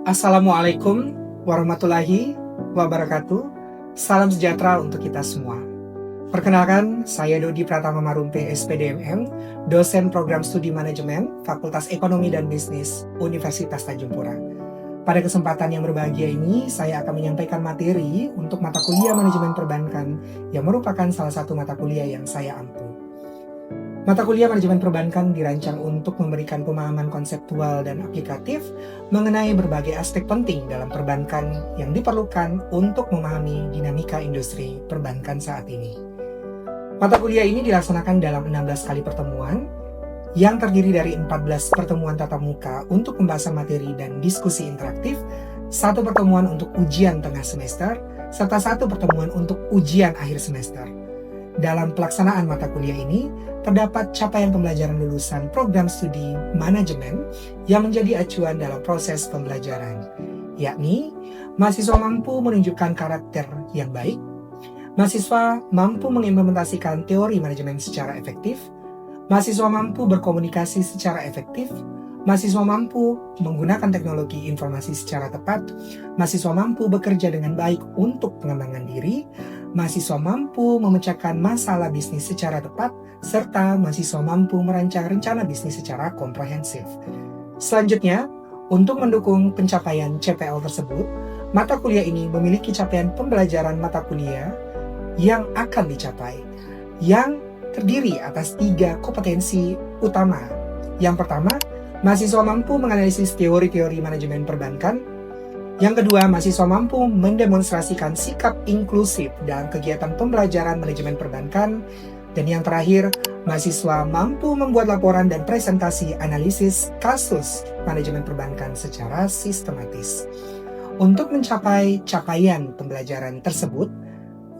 Assalamualaikum warahmatullahi wabarakatuh. Salam sejahtera untuk kita semua. Perkenalkan, saya Dodi Pratama Marumpe, SPDMM, dosen program studi manajemen, Fakultas Ekonomi dan Bisnis, Universitas Tanjung Pura. Pada kesempatan yang berbahagia ini, saya akan menyampaikan materi untuk mata kuliah manajemen perbankan yang merupakan salah satu mata kuliah yang saya ampu. Mata kuliah manajemen perbankan dirancang untuk memberikan pemahaman konseptual dan aplikatif mengenai berbagai aspek penting dalam perbankan yang diperlukan untuk memahami dinamika industri perbankan saat ini. Mata kuliah ini dilaksanakan dalam 16 kali pertemuan yang terdiri dari 14 pertemuan tatap muka untuk pembahasan materi dan diskusi interaktif, 1 pertemuan untuk ujian tengah semester, serta 1 pertemuan untuk ujian akhir semester. Dalam pelaksanaan mata kuliah ini, terdapat capaian pembelajaran lulusan program studi manajemen yang menjadi acuan dalam proses pembelajaran, yakni mahasiswa mampu menunjukkan karakter yang baik, mahasiswa mampu mengimplementasikan teori manajemen secara efektif, mahasiswa mampu berkomunikasi secara efektif, mahasiswa mampu menggunakan teknologi informasi secara tepat, mahasiswa mampu bekerja dengan baik untuk pengembangan diri, mahasiswa mampu memecahkan masalah bisnis secara tepat, serta mahasiswa mampu merancang rencana bisnis secara komprehensif. Selanjutnya, untuk mendukung pencapaian CPL tersebut, mata kuliah ini memiliki capaian pembelajaran mata kuliah yang akan dicapai, yang terdiri atas 3 kompetensi utama. Yang pertama, mahasiswa mampu menganalisis teori-teori manajemen perbankan. Yang kedua, mahasiswa mampu mendemonstrasikan sikap inklusif dalam kegiatan pembelajaran manajemen perbankan. Dan yang terakhir, mahasiswa mampu membuat laporan dan presentasi analisis kasus manajemen perbankan secara sistematis. Untuk mencapai capaian pembelajaran tersebut,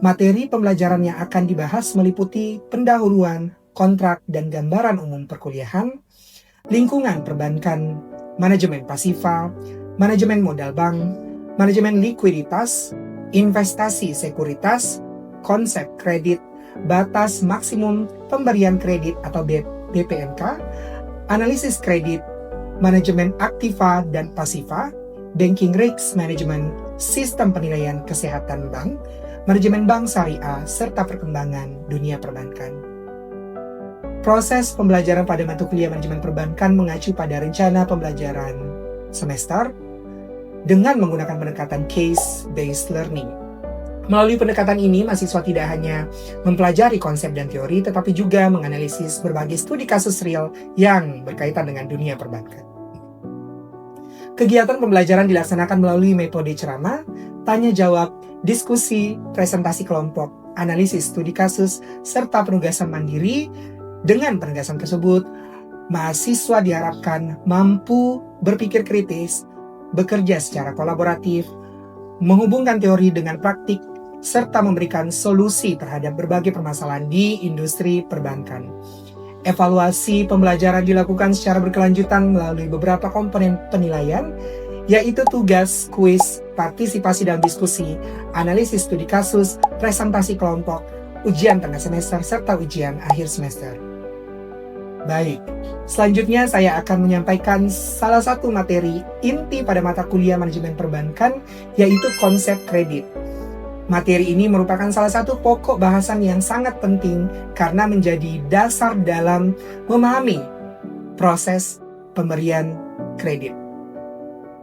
materi pembelajaran yang akan dibahas meliputi pendahuluan, kontrak, dan gambaran umum perkuliahan, lingkungan perbankan, manajemen pasifa, manajemen modal bank, manajemen likuiditas, investasi sekuritas, konsep kredit, batas maksimum pemberian kredit atau BPNK, analisis kredit, manajemen aktiva dan pasifa, banking risk management, sistem penilaian kesehatan bank, manajemen bank syariah, serta perkembangan dunia perbankan. Proses pembelajaran pada mata kuliah manajemen perbankan mengacu pada rencana pembelajaran semester dengan menggunakan pendekatan case-based learning. Melalui pendekatan ini, mahasiswa tidak hanya mempelajari konsep dan teori, tetapi juga menganalisis berbagai studi kasus real yang berkaitan dengan dunia perbankan. Kegiatan pembelajaran dilaksanakan melalui metode ceramah, tanya jawab, diskusi, presentasi kelompok, analisis studi kasus, serta penugasan mandiri. Dengan penugasan tersebut, mahasiswa diharapkan mampu berpikir kritis, bekerja secara kolaboratif, menghubungkan teori dengan praktik, serta memberikan solusi terhadap berbagai permasalahan di industri perbankan. Evaluasi pembelajaran dilakukan secara berkelanjutan melalui beberapa komponen penilaian, yaitu tugas, kuis, partisipasi dalam diskusi, analisis studi kasus, presentasi kelompok, ujian tengah semester, serta ujian akhir semester. Baik, selanjutnya saya akan menyampaikan salah satu materi inti pada mata kuliah manajemen perbankan, yaitu konsep kredit. Materi ini merupakan salah satu pokok bahasan yang sangat penting karena menjadi dasar dalam memahami proses pemberian kredit.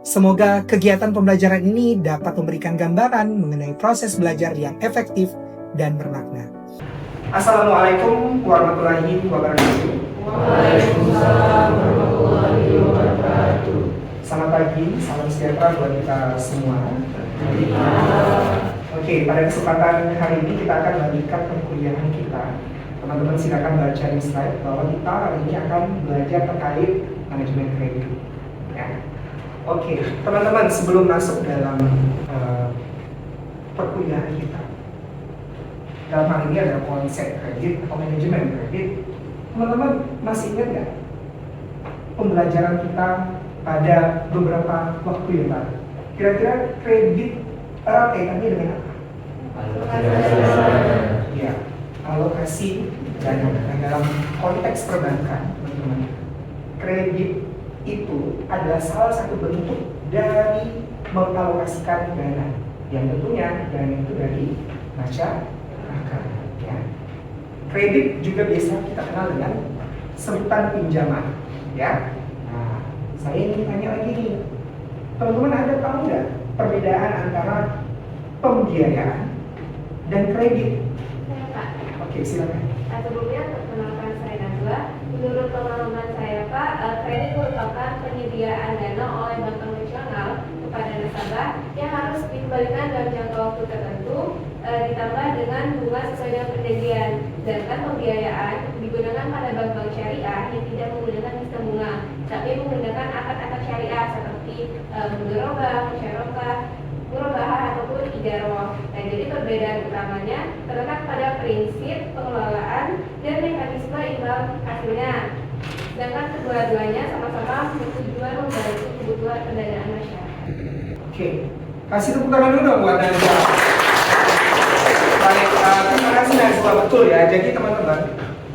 Semoga kegiatan pembelajaran ini dapat memberikan gambaran mengenai proses belajar yang efektif dan bermakna. Assalamualaikum warahmatullahi wabarakatuh. Waalaikumsalam warahmatullahi wabarakatuh. Selamat pagi, salam sejahtera buat kita semua. Oke, pada kesempatan hari ini kita akan melanjutkan perkuliahan kita. Teman-teman silakan baca di slide bahwa kita hari ini akan belajar terkait manajemen kredit. Ya. Oke, teman-teman, sebelum masuk dalam perkuliahan kita, dalam hal ini ada konsep kredit atau manajemen kredit. Teman-teman masih ingat nggak pembelajaran kita pada beberapa waktu yang lalu? Kira-kira kredit erat kaitannya dengan apa? Ya, alokasi dana. Nah, dalam konteks perbankan, teman-teman, kredit itu adalah salah satu bentuk dari mengalokasikan dana, yang tentunya dana itu dari masyarakat. Ya. Kredit juga biasa kita kenal dengan sebutan pinjaman. Ya. Nah, saya ingin tanya lagi nih, teman-teman ada tahu nggak perbedaan antara pembiayaan dan kredit? Saya Pak. Oke, silakan. Sebelumnya perkenalkan saya Najwa. Menurut pengalaman saya Pak, kredit merupakan penyediaan dana oleh bank konvensional kepada nasabah yang harus dikembalikan dalam jangka waktu tertentu, ditambah dengan bunga sesuai dengan perjanjian. Sedangkan pembiayaan digunakan pada bank-bank syariah yang tidak menggunakan sistem bunga, tapi menggunakan akad-akad syariah seperti mudharabah, musyarakah, murabahah ataupun ijarah. Nah, jadi perbedaan utamanya terletak pada prinsip pengelolaan dan mekanisme imbal hasilnya. Sedangkan kedua-duanya sama-sama bertujuan membantu kebutuhan pendanaan masyarakat. Oke, kasih tepuk tangan dulu dong buat Najwa. Baik, terima kasih Najwa, betul ya. Jadi teman-teman,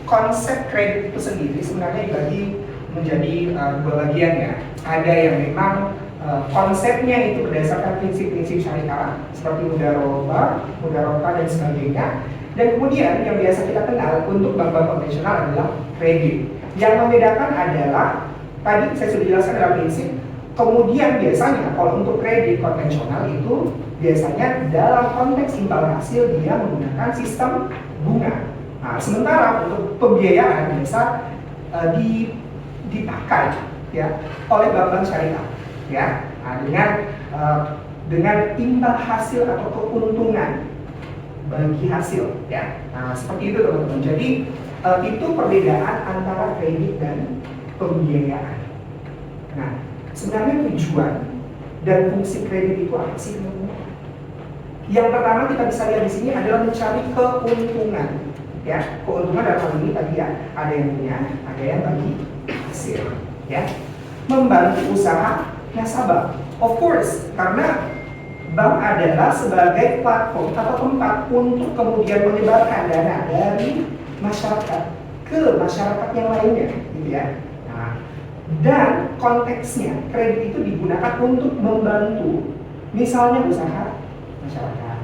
konsep kredit itu sendiri sebenarnya dibagi menjadi dua bagian ya. Ada yang memang konsepnya itu berdasarkan prinsip-prinsip syariah seperti mudharabah, dan sebagainya. Dan kemudian yang biasa kita kenal untuk bank-bank konvensional adalah kredit. Yang membedakan adalah tadi saya sudah jelaskan adalah prinsip. Kemudian biasanya kalau untuk kredit konvensional itu biasanya dalam konteks imbal hasil dia menggunakan sistem bunga. Nah, sementara untuk pembiayaan biasa dipakai ya oleh bank-bank syariah. Ya, nah, dengan imbal hasil atau keuntungan bagi hasil, ya. Nah, seperti itu teman-teman. Jadi itu perbedaan antara kredit dan pembiayaan. Nah, sebenarnya tujuan dan fungsi kredit itu apa sih teman-teman? Yang pertama kita bisa lihat di sini adalah mencari keuntungan, ya. Keuntungan dalam hal ini tadi ya, ada yang punya, ada yang bagi hasil, ya. Membantu usaha nasabah, of course, karena bank adalah sebagai platform atau tempat untuk kemudian menyebarkan dana dari masyarakat ke masyarakat yang lainnya, gitu ya. Nah, dan konteksnya kredit itu digunakan untuk membantu, misalnya usaha masyarakat,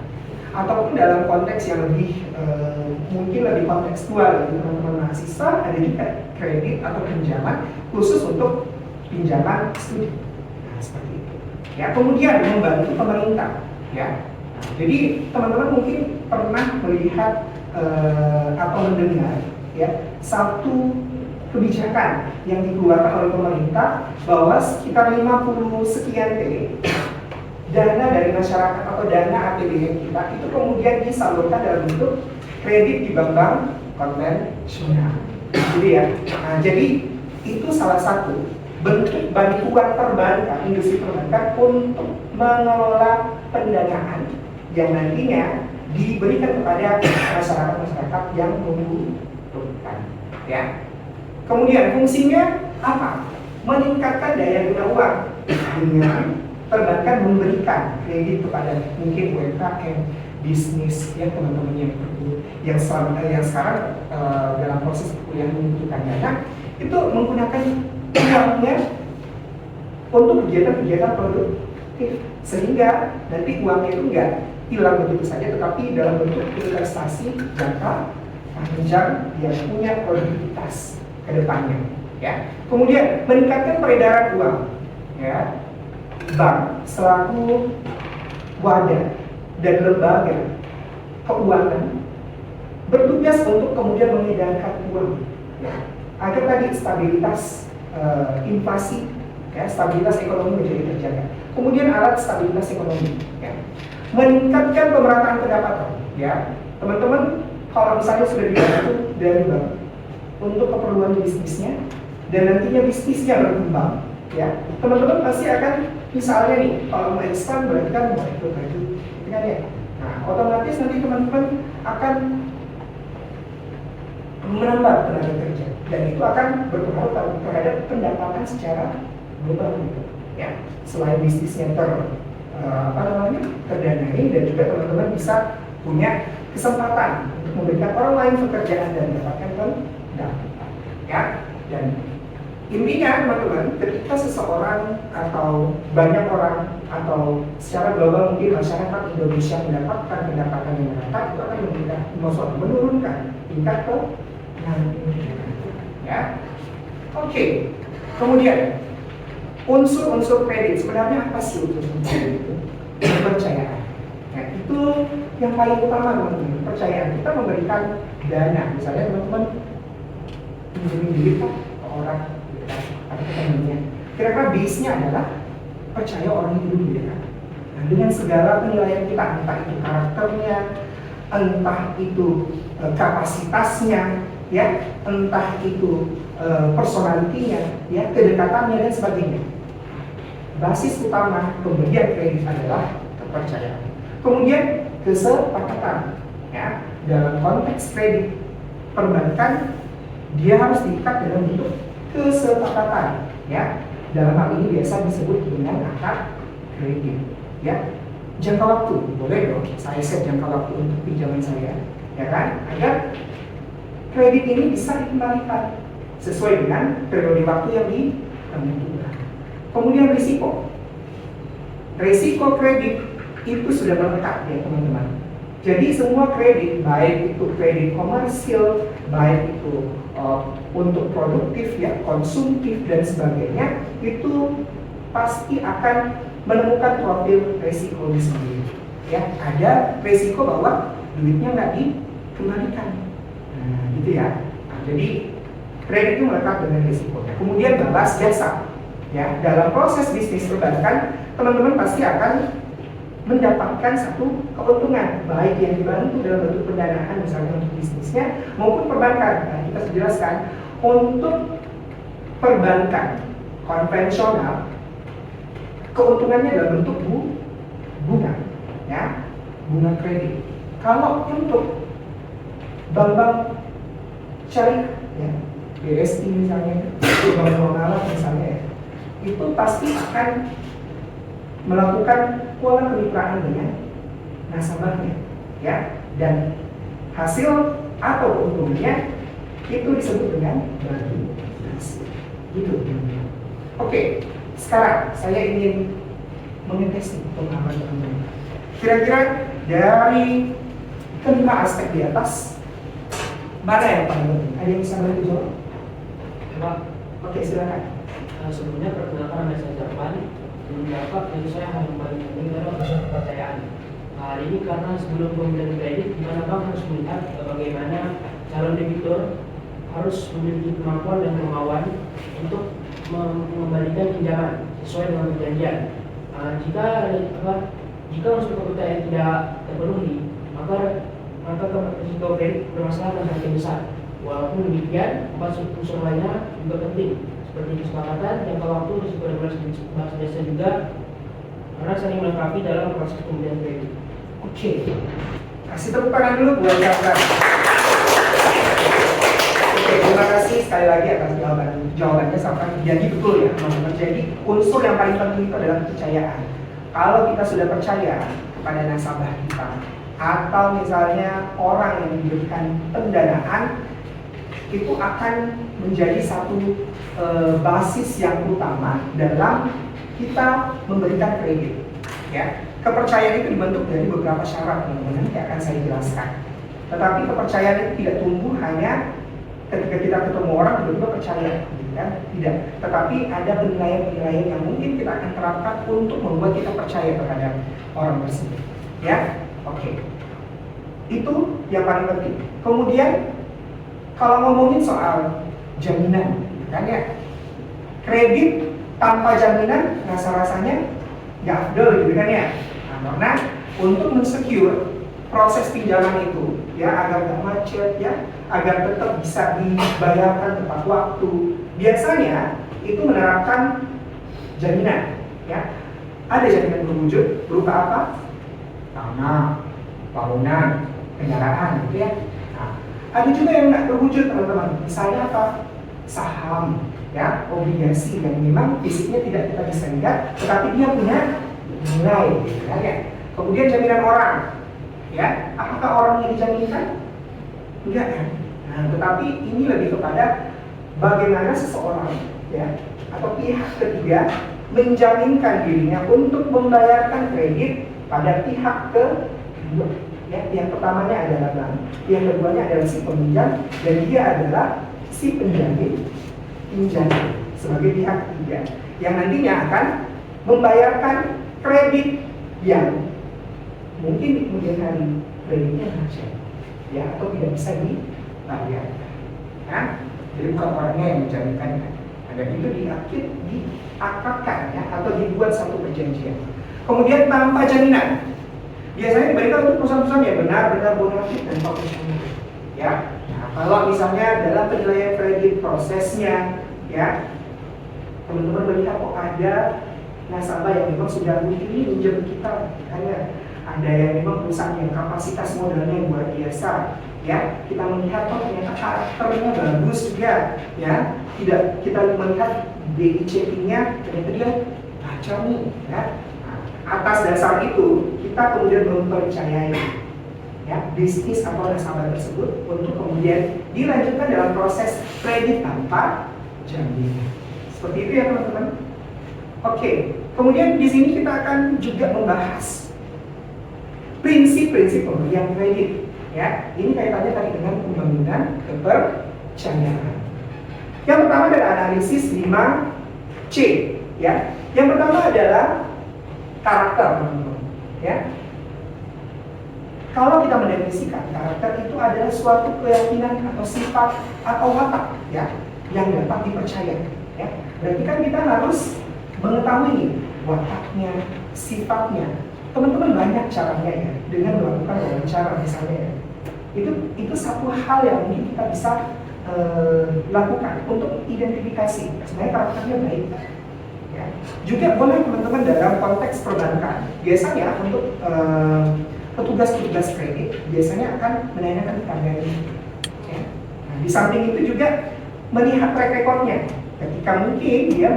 ataupun dalam konteks yang lebih mungkin lebih kontekstual, gitu, teman-teman mahasiswa ada juga kredit atau pinjaman khusus untuk pinjaman studi. Seperti itu. Ya, kemudian membantu pemerintah, ya. Nah, jadi teman-teman mungkin pernah melihat atau mendengar, ya, satu kebijakan yang dikeluarkan oleh pemerintah bahwa sekitar 50 sekian T dana dari masyarakat atau dana APBN kita itu kemudian disalurkan dalam bentuk kredit di bank-bank konvensional. Jadi ya, nah, jadi itu salah satu bentuk bantuan perbankan, industri perbankan untuk mengelola pendanaan yang nantinya diberikan kepada masyarakat-masyarakat yang membutuhkan. Ya. Kemudian fungsinya apa? Meningkatkan daya guna uang dengan perbankan memberikan kredit kepada mungkin UMKM, bisnis ya teman-teman yang sekarang dalam proses kuliah membutuhkan dana itu menggunakan uangnya untuk kegiatan-kegiatan produktif sehingga nanti uangnya itu enggak hilang begitu saja tetapi dalam bentuk investasi jangka panjang yang punya produktivitas ke depannya ya. Kemudian meningkatkan peredaran uang ya. Bank selaku wadah dan lembaga keuangan bertugas untuk kemudian mengedarkan uang ya, agar tadi stabilitas inflasi, ya, stabilitas ekonomi menjadi terjaga. Kemudian alat stabilitas ekonomi, ya. Meningkatkan pemerataan pendapatan, ya. Teman-teman, kalau misalnya sudah dibantu dari bank untuk keperluan bisnisnya dan nantinya bisnisnya berkembang, ya, teman-teman pasti akan misalnya nih, kalau mau expand berarti kan mau ikut lagi, gitu kan ya. Nah, otomatis nanti teman-teman akan menambah tenaga kerja dan itu akan berpengaruh terhadap pendapatan secara global gitu ya. Selain bisnisnya terdanai dan juga teman-teman bisa punya kesempatan untuk memberikan orang lain pekerjaan dan mendapatkan pendapatan ya. Dan Intinya teman-teman, ketika seseorang atau banyak orang atau secara global mungkin masyarakat Indonesia mendapatkan pendapatan yang merata, itu akan menurunkan tingkat pengangguran. Ya, oke. Kemudian unsur-unsur kredit, sebenarnya apa sih unsur-unsur kredit itu? Kepercayaan. Nah, itu yang paling utama teman-teman, kepercayaan. Kita memberikan dana, misalnya teman-teman pinjemin duit ke orang, gitu kan, atau ke temannya. Kira-kira base-nya adalah percaya orang itu dulu, ya kan? Nah, dengan segala penilaian kita, entah itu karakternya, entah itu kapasitasnya, ya, entah itu personalitinya, ya, kedekatannya dan sebagainya. Basis utama pemberian kredit adalah kepercayaan. Kemudian kesepakatan, ya, dalam konteks kredit perbankan dia harus diikat dalam bentuk kesepakatan, ya. Dalam hal ini biasa disebut dengan akad kredit, ya. Jangka waktu, boleh dong, saya set jangka waktu untuk pinjaman saya, ya kan, agar kredit ini bisa dikembalikan sesuai dengan periode waktu yang ditentukan. Kemudian risiko kredit itu sudah melekat, ya teman-teman. Jadi semua kredit, baik itu kredit komersil, baik itu untuk produktif, ya, konsumtif dan sebagainya, itu pasti akan menemukan profil resikonya sendiri. Ya, ada resiko bahwa duitnya nggak dikembalikan. Nah, gitu ya. Nah, jadi kredit itu melekat dengan risikonya. Kemudian balas jasa. Ya, dalam proses bisnis perbankan, teman-teman pasti akan mendapatkan satu keuntungan, baik yang dibantu dalam bentuk pendanaan misalnya untuk bisnisnya maupun perbankan. Nah, kita sudah jelaskan untuk perbankan konvensional keuntungannya dalam bentuk bunga, ya, bunga kredit. Kalau untuk bank-bank syariah, ya, BSI misalnya, bank nasional misalnya, ya, itu pasti akan melakukan pola kemitraan dengan nasabahnya, ya, dan hasil atau keuntungannya itu disebut dengan bagi hasil. Gitu. Oke, sekarang saya ingin mengetes pemahaman teman-teman. Kira-kira dari kelima aspek di atas, mana yang paling penting? Ada yang bisa bantu jawab? Pak, Oke, silakan. sebelumnya perkenalkan nama saya Jarvan. Dapat dari saya hal yang paling penting adalah kepercayaan. Hal ini karena sebelum pemberian kredit, di mana bank harus melihat bagaimana calon debitur harus memiliki kemampuan dan kemauan untuk mengembalikan pinjaman sesuai dengan perjanjian. Jika unsur kepercayaan tidak terpenuhi, maka risiko kredit bermasalah dan harga besar. Walaupun demikian, 4 unsur lainnya juga penting, seperti kesepakatan, jangka waktu, risiko dan balas jasa juga, karena saling melengkapi dalam proses pemberian kredit. Oke, kasih tepuk tangan dulu buat Jarvan. Oke, terima kasih sekali lagi atas jawabannya sampai jadi betul ya teman-teman. Jadi unsur yang paling penting itu adalah kepercayaan. Kalau kita sudah percaya kepada nasabah kita atau misalnya orang yang diberikan pendanaan, itu akan menjadi satu basis yang utama dalam kita memberikan kredit. Ya, kepercayaan itu dibentuk dari beberapa syarat teman-teman, nanti akan saya jelaskan. Tetapi kepercayaan itu tidak tumbuh hanya ketika kita ketemu orang tiba-tiba percaya, gitu kan? Tidak. Tetapi ada penilaian-penilaian yang mungkin kita akan terapkan untuk membuat kita percaya terhadap orang tersebut. Ya, oke. Itu yang paling penting. Kemudian kalau ngomongin soal jaminan, gitu kan ya, kredit tanpa jaminan rasa-rasanya nggak afdol, gitu kan ya. Nah, karena untuk mensecure proses pinjaman itu, ya, agar nggak macet, ya, agar tetap bisa dibayarkan tepat waktu, biasanya itu menerapkan jaminan, ya. Ada jaminan berwujud berupa apa? Tanah, bangunan, kendaraan, gitu ya. Nah, ada juga yang nggak berwujud teman-teman. Misalnya apa? Saham, ya, obligasi yang memang fisiknya tidak kita bisa lihat, tetapi dia punya nilai, gitu kan ya. Kemudian jaminan orang, ya, apakah orang yang dijaminkan? Enggak kan? Nah, tetapi ini lebih kepada bagaimana seseorang ya, atau pihak ketiga menjaminkan dirinya untuk membayarkan kredit pada pihak kedua. Ya, pihak pertamanya adalah bank, pihak keduanya adalah si peminjam, dan dia adalah si penjamin pinjam sebagai pihak ketiga yang nantinya akan membayarkan kredit yang mungkin di kemudian hari kreditnya macet, ya, atau tidak bisa dibayar. Nah, jadi bukan orangnya yang menjaminkan, dan itu diakadkan, ya, atau dibuat satu perjanjian. Kemudian tanpa jaminan, biasanya diberikan untuk perusahaan-perusahaan yang benar-benar bonafit dan profesional, ya. Nah, kalau misalnya dalam penilaian kredit prosesnya, ya, teman-teman melihat kok ada nasabah yang memang sudah rutin pinjam kita, ada yang memang perusahaan yang kapasitas modalnya luar biasa, ya, kita melihat kok ternyata karakternya bagus juga, ya, tidak kita melihat BICP-nya ternyata dia baca nih, ya. Nah, atas dasar itu kita kemudian mempercayai, ya, bisnis atau nasabah tersebut untuk kemudian dilanjutkan dalam proses kredit tanpa jaminan. Seperti itu ya teman-teman. Oke, kemudian di sini kita akan juga membahas prinsip-prinsip pemberian kredit, ya. Ini kaitannya tadi dengan pembangunan kepercayaan. Yang pertama adalah analisis 5C, ya. Yang pertama adalah karakter, teman-teman, ya. Kalau kita mendefinisikan karakter itu adalah suatu keyakinan atau sifat atau watak, ya, yang dapat dipercaya, ya. Berarti kan kita harus mengetahui wataknya, sifatnya. Teman-teman banyak caranya, ya, dengan melakukan wawancara misalnya, ya. Itu satu hal yang mungkin kita bisa lakukan untuk identifikasi sebenarnya karakternya baik, ya. Juga boleh teman-teman dalam konteks perbankan, biasanya untuk petugas-petugas kredit biasanya akan menanyakan tanda ini, ya. Nah, di samping itu juga melihat track record-nya ketika mungkin dia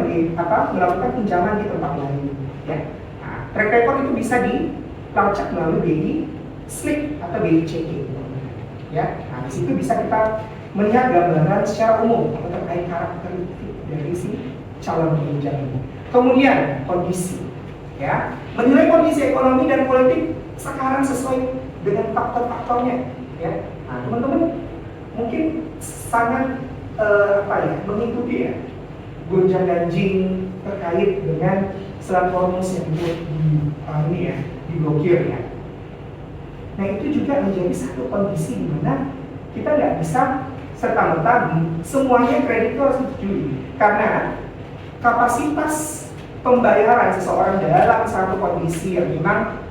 melakukan pinjaman di tempat lain, ya. Nah, track record itu bisa dilacak melalui BI slip atau BI checking, ya. Nah, di situ bisa kita melihat gambaran secara umum atau terkait karakteristik dari si calon peminjam ini. Kemudian kondisi, ya, menilai kondisi ekonomi dan politik sekarang sesuai dengan faktor-faktornya, ya. Nah, teman-teman mungkin sangat mengikuti, ya, gonjang-ganjing terkait dengan serat hormos yang diblokir, ya. Nah, itu juga menjadi satu kondisi di mana kita nggak bisa serta-merta semuanya kredit itu harus disetujui, karena kapasitas pembayaran seseorang dalam satu kondisi yang memang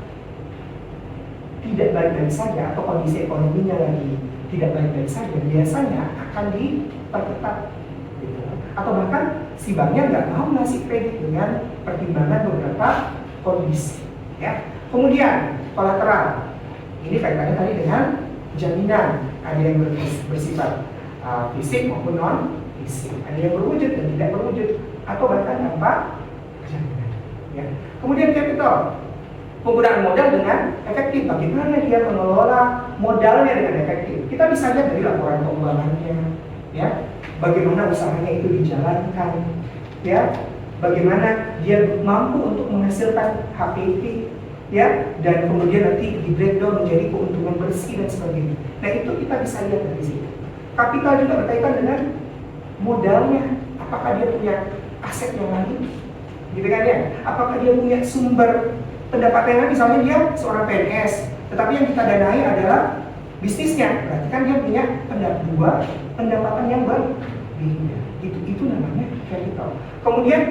tidak baik-baik saja atau kondisi ekonominya lagi tidak baik-baik saja biasanya akan diperketat, gitu. Atau bahkan si banknya nggak mau ngasih kredit dengan pertimbangan beberapa kondisi, ya. Kemudian kolateral, ini kaitannya tadi dengan jaminan, ada yang bersifat fisik maupun non fisik, ada yang berwujud dan tidak berwujud, atau bahkan tanpa jaminan, ya. Kemudian capital, penggunaan modal dengan efektif, bagaimana dia mengelola modalnya dengan efektif. Kita bisa lihat dari laporan keuangannya, ya, bagaimana usahanya itu dijalankan, ya, bagaimana dia mampu untuk menghasilkan HPP, ya, dan kemudian nanti di breakdown menjadi keuntungan bersih dan sebagainya. Nah, itu kita bisa lihat dari situ. Kapital juga berkaitan dengan modalnya, apakah dia punya aset yang lain, gitu kan, ya, apakah dia punya sumber pendapatannya, misalnya dia seorang PNS, tetapi yang kita danai adalah bisnisnya, berarti kan dia punya pendapatan yang berbeda. Itu namanya capital. Kemudian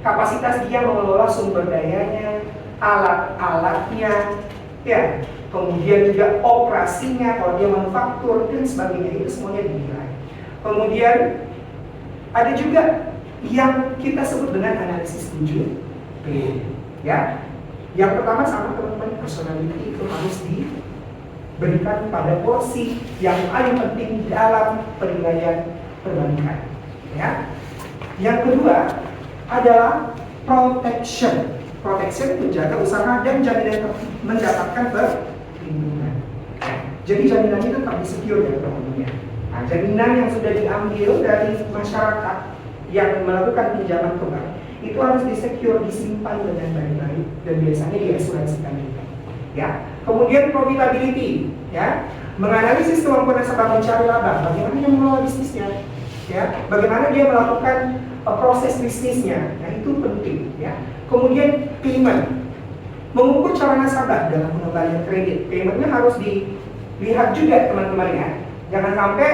kapasitas dia mengelola sumber dayanya, alat-alatnya, ya, kemudian juga operasinya, kalau dia manufaktur dan sebagainya, itu semuanya dinilai. Kemudian ada juga yang kita sebut dengan analisis 7P, ya. Yang pertama sama teman-teman, personality itu harus diberikan pada porsi yang paling penting dalam penilaian perbankan, ya. Yang kedua adalah protection. Protection menjaga usaha dan jaminan mendapatkan perlindungan. Jadi jaminan itu tetap secure ya teman-teman. Nah, jaminan yang sudah diambil dari masyarakat yang melakukan pinjaman ke bank itu harus disecure, disimpan dengan baik-baik dan biasanya diasuransikan juga. Ya. Kemudian profitability, ya, menganalisis kemampuan nasabah mencari laba, bagaimana dia mengelola bisnisnya, ya, bagaimana dia melakukan proses bisnisnya, nah itu penting, ya. Kemudian payment, mengukur cara nasabah dalam pengembalian kredit, paymentnya harus dilihat juga teman-teman ya, jangan sampai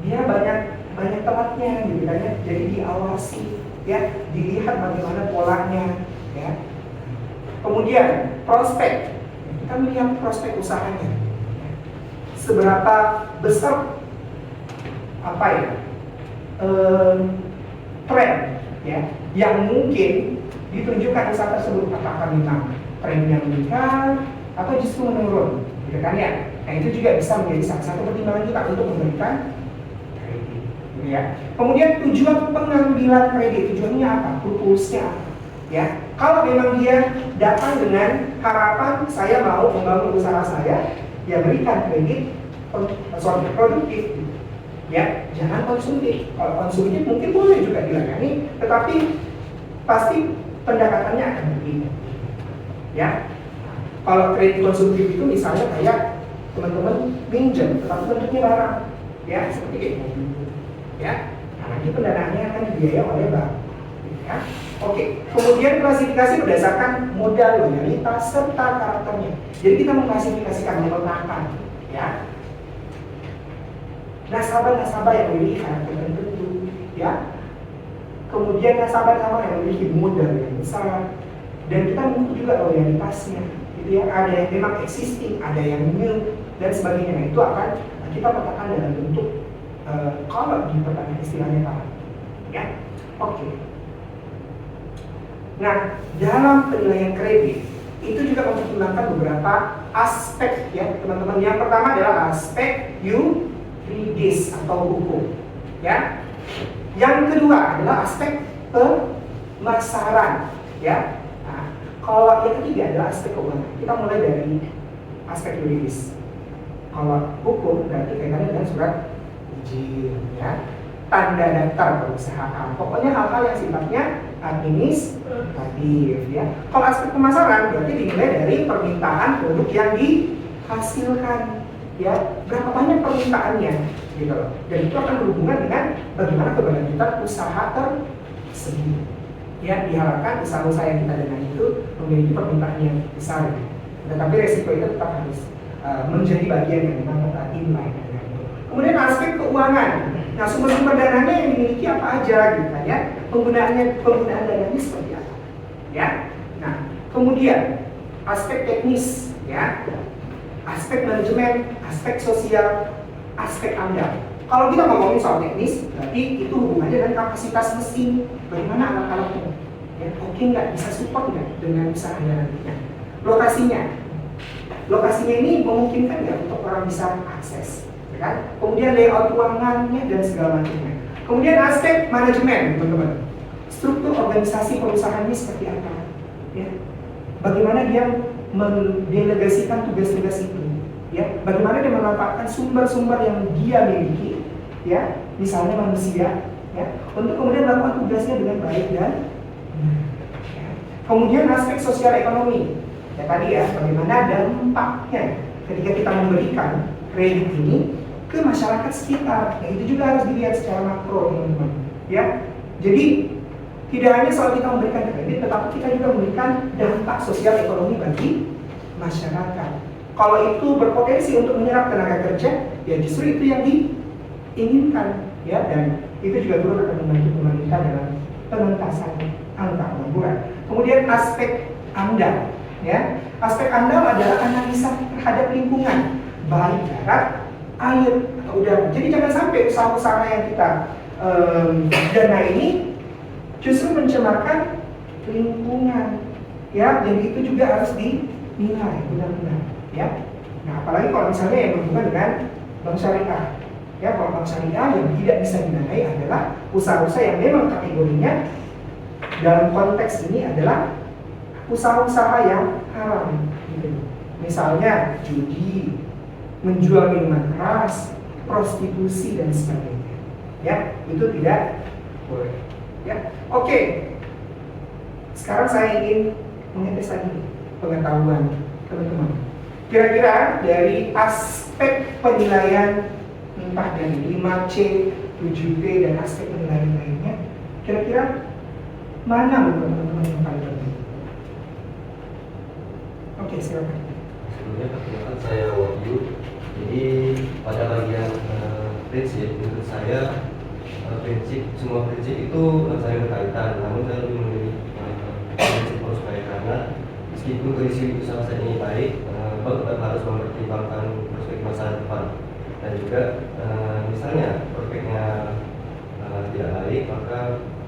dia banyak telatnya gitu kan ya, jadi diawasi, ya, dilihat bagaimana polanya, ya. Kemudian prospek, kita melihat prospek usahanya, seberapa besar apa ya tren, ya, yang mungkin ditunjukkan usaha tersebut, apakah memang trennya meningkat atau justru menurun, gitu kan ya. Nah itu juga bisa menjadi salah satu pertimbangan kita untuk memberikan kredit, gitu ya. Kemudian tujuan pengambilan kredit, tujuannya apa? Purpose-nya apa? Ya, kalau memang dia datang dengan harapan saya mau membangun usaha saya, ya berikan kredit produktif, ya, jangan konsumtif. Kalau konsumtif mungkin boleh juga dilayani, tetapi pasti pendekatannya akan berbeda, ya. Kalau kredit konsumtif itu misalnya kayak teman-teman pinjam, tetapi bentuknya barang, ya, seperti itu, ya. Nah, nanti pendanaannya akan dibiayai oleh bank, ya. Oke, kemudian klasifikasi berdasarkan modal, loyalitas, serta karakternya. Jadi kita mengklasifikasikan, memetakan, ya, nasabah-nasabah yang memiliki karakter tertentu, ya. Kemudian nasabah-nasabah yang memiliki modal yang besar, dan kita mengukur juga loyalitasnya, gitu ya. Ada yang memang existing, ada yang new, dan sebagainya. Nah, itu akan kita petakan dalam bentuk kalau dipetakan istilahnya apa, ya. Oke. Nah, dalam penilaian kredit itu juga mempertimbangkan beberapa aspek, ya teman-teman. Yang pertama adalah aspek yuridis atau hukum, ya. Yang kedua adalah aspek pemasaran, ya. Nah, kalau yang ketiga adalah aspek keuangan. Kita mulai dari aspek yuridis. Kalau hukum berarti kaitannya dengan surat izin, ya, tanda daftar perusahaan. Pokoknya hal-hal yang sifatnya administratif, ya. Kalau aspek pemasaran berarti dinilai dari permintaan produk yang dihasilkan, ya, berapa banyak permintaannya, gitu loh. Dan itu akan berhubungan dengan bagaimana keberlanjutan usaha tersebut, ya. Diharapkan usaha-usaha yang kita danai itu memiliki permintaan yang besar, ya. Tetapi resiko itu tetap harus menjadi bagian yang memang inline dengan itu. Kemudian aspek keuangan. Nah, sumber-sumber dananya yang dimiliki apa aja, gitu kan, ya. Penggunaan dananya seperti apa, ya. Nah, kemudian aspek teknis, ya, aspek manajemen, aspek sosial, aspek amdal. Kalau kita ngomongin soal teknis, berarti itu hubungannya dengan kapasitas mesin, bagaimana alat-alatnya, ya, oke nggak, bisa support nggak dengan usaha nantinya. Lokasinya ini memungkinkan nggak untuk orang bisa akses, ya kan? Kemudian layout ruangannya dan segala macamnya. Kemudian aspek manajemen, teman-teman. Struktur organisasi perusahaan ini seperti apa, ya? Bagaimana dia mendelegasikan tugas-tugas itu, ya? Bagaimana dia memanfaatkan sumber-sumber yang dia miliki, ya? Misalnya manusia, ya, untuk kemudian melakukan tugasnya dengan baik dan benar, ya. Kemudian aspek sosial ekonomi, ya tadi ya, bagaimana dampaknya ketika kita memberikan kredit ini ke masyarakat sekitar. Nah, itu juga harus dilihat secara makro, teman-teman, ya. Jadi tidak hanya soal kita memberikan kredit, tetapi kita juga memberikan dampak sosial ekonomi bagi masyarakat. Kalau itu berpotensi untuk menyerap tenaga kerja, ya justru itu yang diinginkan, ya. Dan itu juga turut akan membantu pemerintah dalam pengentasan angka pengangguran. Kemudian aspek AMDAL, ya. Aspek AMDAL adalah analisa terhadap lingkungan, baik darat, air, atau udara. Jadi jangan sampai usaha-usaha yang kita dana ini justru mencemarkan lingkungan, ya. Jadi itu juga harus dinilai benar-benar, ya. Nah, apalagi kalau misalnya yang berhubungan dengan bank syariah, ya. Kalau bank syariah yang tidak bisa didanai adalah usaha-usaha yang memang kategorinya dalam konteks ini adalah usaha-usaha yang haram, gitu. Misalnya judi, menjual minuman keras, prostitusi dan sebagainya. Ya, itu tidak boleh. Ya, oke. Sekarang saya ingin mengetes lagi pengetahuan teman-teman. Kira-kira dari aspek penilaian entah dari 5C, 7B dan aspek penilaian lainnya, kira-kira mana menurut teman-teman yang paling penting? Oke, silakan. Sebelumnya perkenalkan saya Wahyu. Jadi pada bagian prinsip, menurut saya semua prinsip itu saling berkaitan. Namun saya lebih memilih prinsip prospek karena meskipun kondisi usaha saya ini baik, tetap harus mempertimbangkan prospek masa depan. Dan juga misalnya prospeknya tidak baik, maka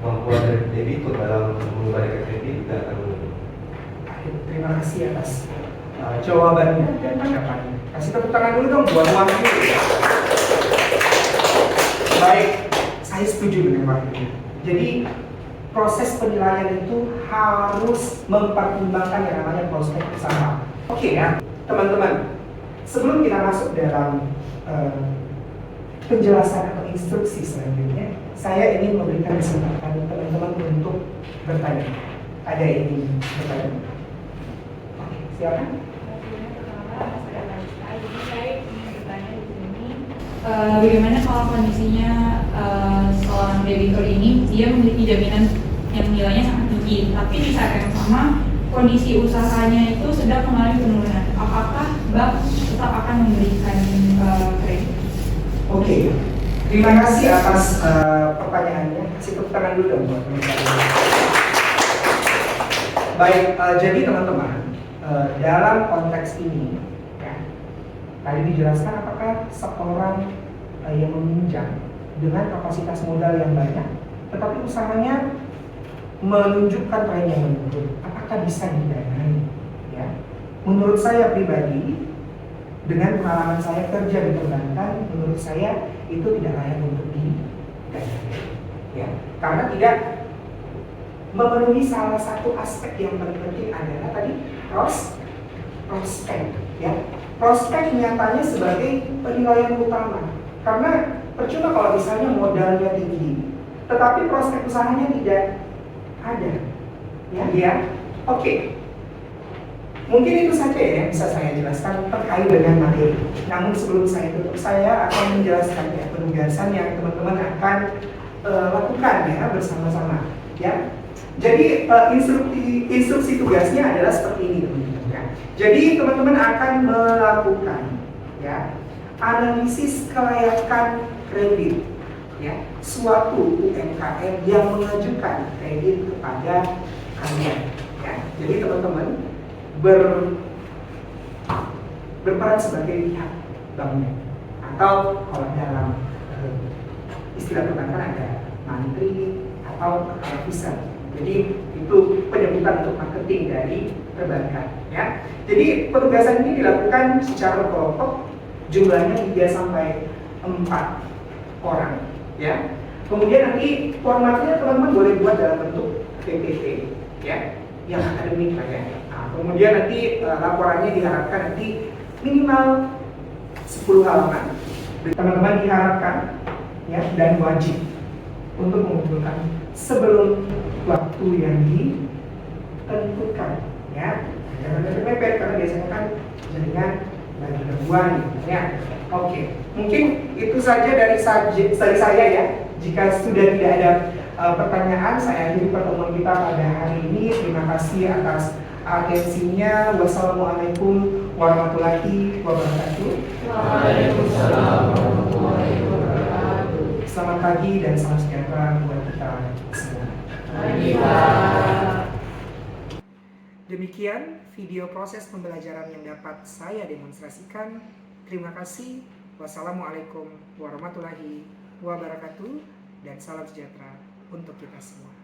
kemampuan dari debitur dalam mengembalikan kredit juga akan menurun. Terima kasih atas jawabannya dan tanggapannya. Kasih tepuk tangan dulu dong buat Wahyu. Baik, saya setuju dengan Wahyu. Jadi proses penilaian itu harus mempertimbangkan yang namanya prospek usaha. Oke ya, teman-teman. Sebelum kita masuk dalam penjelasan atau instruksi selanjutnya, saya ingin memberikan kesempatan teman-teman untuk bertanya. Ada yang ingin bertanya? Oke, silakan. Bagaimana kalau kondisinya seorang debitur ini dia memiliki jaminan yang nilainya sangat tinggi, tapi di saat yang sama kondisi usahanya itu sedang mengalami penurunan, apakah bank tetap akan memberikan kredit? Oke, terima kasih atas pertanyaannya. Kasih tepuk tangan dulu dong buat teman-teman. Baik, jadi teman-teman, dalam konteks ini, ya, tadi dijelaskan apakah seorang yang meminjam dengan kapasitas modal yang banyak, tetapi usahanya menunjukkan tren yang menurun, apakah bisa didanai? Ya, menurut saya pribadi, dengan pengalaman saya kerja di perbankan, menurut saya itu tidak layak untuk didanai. Ya, karena tidak memenuhi salah satu aspek yang paling penting adalah tadi prospek. Ya, prospek nyatanya sebagai penilaian utama. Karena percuma kalau misalnya modalnya tinggi, tetapi prospek usahanya tidak ada. Ya. Oke. Mungkin itu saja ya yang bisa saya jelaskan terkait dengan materi. Namun sebelum saya tutup, saya akan menjelaskan ya penugasan yang teman-teman akan lakukan ya bersama-sama. Ya. Jadi instruksi tugasnya adalah seperti ini teman-teman. Ya. Jadi teman-teman akan melakukan ya analisis kelayakan kredit ya suatu UMKM yang mengajukan kredit kepada kalian. Ya. Jadi teman-teman berperan sebagai pihak banknya, atau kalau dalam istilah perbankan ada mantri atau officer. Jadi itu penyebutan untuk marketing dari perbankan. Ya. Jadi penugasan ini dilakukan secara berkelompok, jumlahnya 3 sampai 4 orang. Ya. Kemudian nanti formatnya teman-teman boleh buat dalam bentuk PPT, ya, yang akademik lah ya. Kemudian nanti laporannya diharapkan nanti minimal 10 halaman. Teman-teman diharapkan ya dan wajib untuk mengumpulkan sebelum waktu yang ditentukan ya. Jangan mepet karena biasanya kan jaringan lagi gangguan ya. Oke, mungkin itu saja dari saya ya. Jika sudah tidak ada pertanyaan, saya akhiri pertemuan kita pada hari ini. Terima kasih atas atensinya. Wassalamualaikum warahmatullahi wabarakatuh. Waalaikumsalam warahmatullahi wabarakatuh. Selamat pagi dan salam sejahtera buat kita semua. Demikian video proses pembelajaran yang dapat saya demonstrasikan. Terima kasih. Wassalamualaikum warahmatullahi wabarakatuh dan salam sejahtera untuk kita semua.